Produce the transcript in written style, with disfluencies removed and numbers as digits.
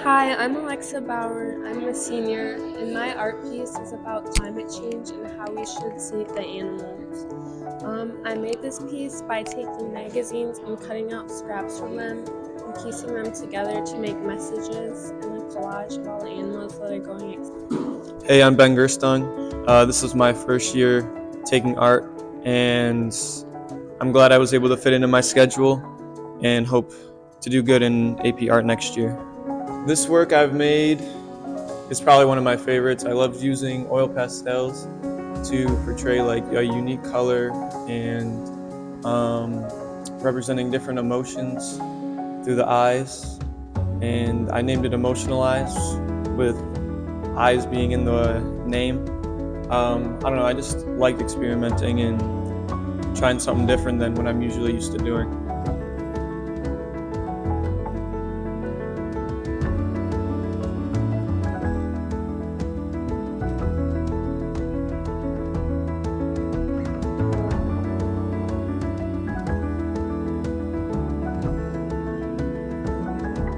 Hi, I'm Alexa Bauer. I'm a senior, and my art piece is about climate change and how we should save the animals. I made this piece by taking magazines and cutting out scraps from them and piecing them together to make messages and a collage of all the animals that are going extinct. Hey, I'm Ben Gerstung. This is my first year taking art, and I'm glad I was able to fit into my schedule and hope to do good in AP Art next year. This work I've made is probably one of my favorites. I love using oil pastels to portray like a unique color and representing different emotions through the eyes. And I named it Emotional Eyes, with eyes being in the name. I don't know, I just liked experimenting and trying something different than what I'm usually used to doing.